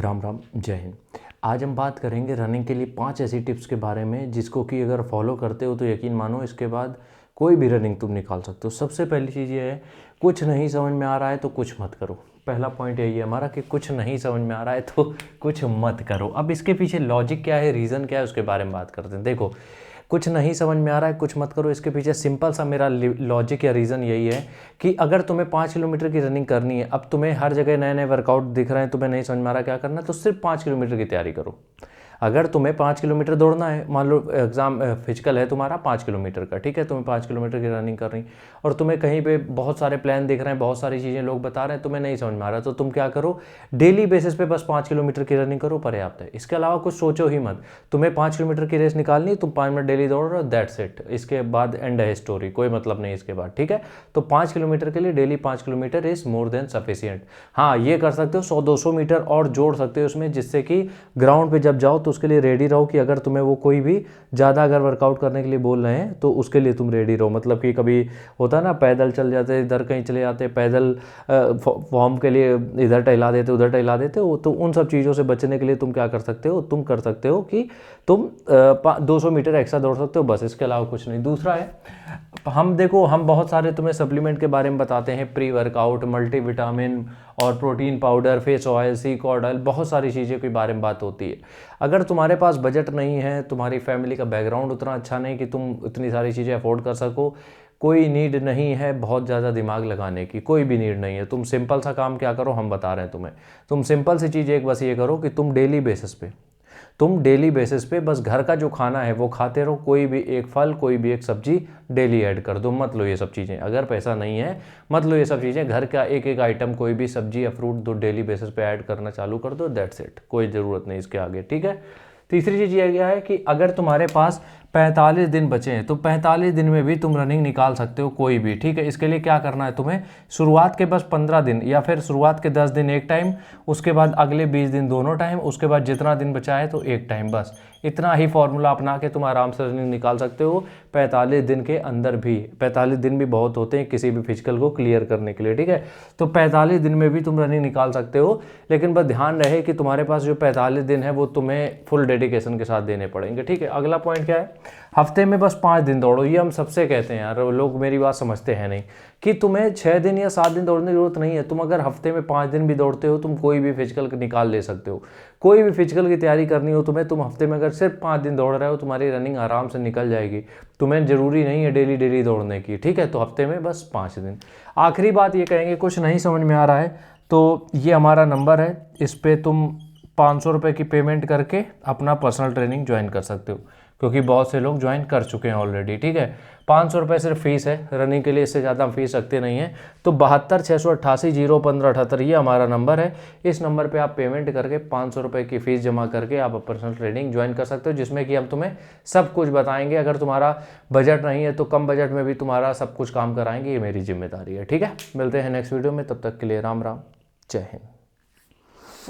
राम राम, जय हिंद। आज हम बात करेंगे रनिंग के लिए 5 ऐसी टिप्स के बारे में जिसको कि अगर फॉलो करते हो तो यकीन मानो इसके बाद कोई भी रनिंग तुम निकाल सकते हो। सबसे पहली चीज़ ये है, कुछ नहीं समझ में आ रहा है तो कुछ मत करो। पहला पॉइंट यही है हमारा कि कुछ नहीं समझ में आ रहा है तो कुछ मत करो। अब इसके पीछे लॉजिक क्या है, रीज़न क्या है, उसके बारे में बात करते हैं। देखो, कुछ नहीं समझ में आ रहा है कुछ मत करो, इसके पीछे सिंपल सा मेरा लॉजिक या रीज़न यही है कि अगर तुम्हें 5 किलोमीटर की रनिंग करनी है, अब तुम्हें हर जगह नए नए वर्कआउट दिख रहे हैं, तुम्हें नहीं समझ में आ रहा क्या करना है, तो सिर्फ 5 किलोमीटर की तैयारी करो। अगर तुम्हें 5 किलोमीटर दौड़ना है, मान लो एग्जाम फिजिकल है तुम्हारा 5 किलोमीटर का, ठीक है, तुम्हें 5 किलोमीटर की रनिंग करनी और तुम्हें कहीं पे बहुत सारे प्लान दिख रहे हैं, बहुत सारी चीज़ें लोग बता रहे हैं, तुम्हें नहीं समझ में आ रहा, तो तुम क्या करो, डेली बेसिस पे बस 5 किलोमीटर की रनिंग करो, पर्याप्त है। इसके अलावा कुछ सोचो ही मत। तुम्हें 5 किलोमीटर की रेस निकालनी है, तुम 5 मिनट डेली दौड़ रहे हो, दैट्स इट। इसके बाद एंड है स्टोरी, कोई मतलब नहीं इसके बाद, ठीक है। तो 5 किलोमीटर के लिए daily 5 kilometre is more than sufficient. हाँ, ये कर सकते हो 100-200 मीटर और जोड़ सकते हो उसमें, जिससे कि ग्राउंड पे जब जाओ तो उसके लिए रेडी रहो कि अगर तुम्हें वो कोई भी ज़्यादा अगर वर्कआउट करने के लिए बोल रहे हैं तो उसके लिए तुम रेडी रहो। मतलब कि कभी होता है ना, पैदल चल जाते, इधर कहीं चले जाते, पैदल फॉर्म के लिए इधर टहला देते उधर टहला देते हो, तो उन सब चीज़ों से बचने के लिए तुम क्या कर सकते हो, तुम कर सकते हो कि तुम 200 मीटर एक्स्ट्रा दौड़ सकते हो, बस। इसके अलावा कुछ नहीं। दूसरा है, हम देखो, हम बहुत सारे तुम्हें सप्लीमेंट के बारे में बताते हैं, प्री वर्कआउट, मल्टीविटामिन और प्रोटीन पाउडर, फेस ऑयल, सी कॉड ऑयल, बहुत सारी चीज़ों के बारे में बात होती है। अगर तुम्हारे पास बजट नहीं है, तुम्हारी फैमिली का बैकग्राउंड उतना अच्छा नहीं कि तुम इतनी सारी चीज़ें अफोर्ड कर सको, कोई नीड नहीं है बहुत ज़्यादा दिमाग लगाने की, कोई भी नीड नहीं है। तुम सिंपल सा काम क्या करो, हम बता रहे हैं तुम्हें। तुम सिंपल सी चीज़ एक बस ये करो कि तुम डेली बेसिस पे बस घर का जो खाना है वो खाते रहो। कोई भी एक फल, कोई भी एक सब्जी डेली ऐड कर दो। मत लो ये सब चीज़ें, अगर पैसा नहीं है मत लो ये सब चीज़ें। घर का एक एक आइटम, कोई भी सब्जी या फ्रूट दो डेली बेसिस पे ऐड करना चालू कर दो, दैट्स इट। कोई ज़रूरत नहीं इसके आगे, ठीक है। तीसरी चीज़ यह क्या है कि अगर तुम्हारे पास 45 दिन बचे हैं तो 45 दिन में भी तुम रनिंग निकाल सकते हो, कोई भी, ठीक है। इसके लिए क्या करना है तुम्हें, शुरुआत के बस 15 दिन या फिर शुरुआत के 10 दिन एक टाइम, उसके बाद अगले 20 दिन दोनों टाइम, उसके बाद जितना दिन बचा है तो एक टाइम, बस। इतना ही फॉर्मूला अपना के तुम आराम से रनिंग निकाल सकते हो 45 दिन के अंदर भी। 45 दिन भी बहुत होते हैं किसी भी फिजिकल को क्लियर करने के लिए, ठीक है। तो 45 दिन में भी तुम रनिंग निकाल सकते हो, लेकिन बस ध्यान रहे कि तुम्हारे पास जो 45 दिन है वो तुम्हें फुल डेडिकेशन के साथ देने पड़ेंगे, ठीक है। अगला पॉइंट क्या है, हफ्ते में बस 5 दिन दौड़ो। ये हम सबसे कहते हैं यार, लोग मेरी बात समझते हैं नहीं कि तुम्हें 6 दिन या 7 दिन दौड़ने की जरूरत नहीं है। तुम अगर हफ्ते में 5 दिन भी दौड़ते हो, तुम कोई भी फिजिकल निकाल ले सकते हो। कोई भी फिजिकल की तैयारी करनी हो तुम्हें, तुम हफ्ते में अगर सिर्फ 5 दिन दौड़ रहे हो, तुम्हारी रनिंग आराम से निकल जाएगी। तुम्हें जरूरी नहीं है डेली डेली दौड़ने की, ठीक है। तो हफ्ते में बस 5 दिन। आखिरी बात ये कहेंगे, कुछ नहीं समझ में आ रहा है तो ये हमारा नंबर है, इस पर तुम 500 रुपये की पेमेंट करके अपना पर्सनल ट्रेनिंग ज्वाइन कर सकते हो, क्योंकि बहुत से लोग ज्वाइन कर चुके हैं ऑलरेडी, ठीक है। 500 रुपये सिर्फ फीस है रनिंग के लिए, इससे ज़्यादा हम फीस रखते नहीं है। तो 72 688 01578 ये हमारा नंबर है। इस नंबर पे आप पेमेंट करके 500 रुपये की फ़ीस जमा करके आप पर्सनल ट्रेनिंग ज्वाइन कर सकते हो, जिसमें कि हम तुम्हें सब कुछ बताएंगे। अगर तुम्हारा बजट नहीं है तो कम बजट में भी तुम्हारा सब कुछ काम कराएंगे, ये मेरी जिम्मेदारी है, ठीक है। मिलते हैं नेक्स्ट वीडियो में, तब तक के लिए राम राम, जय हिंद।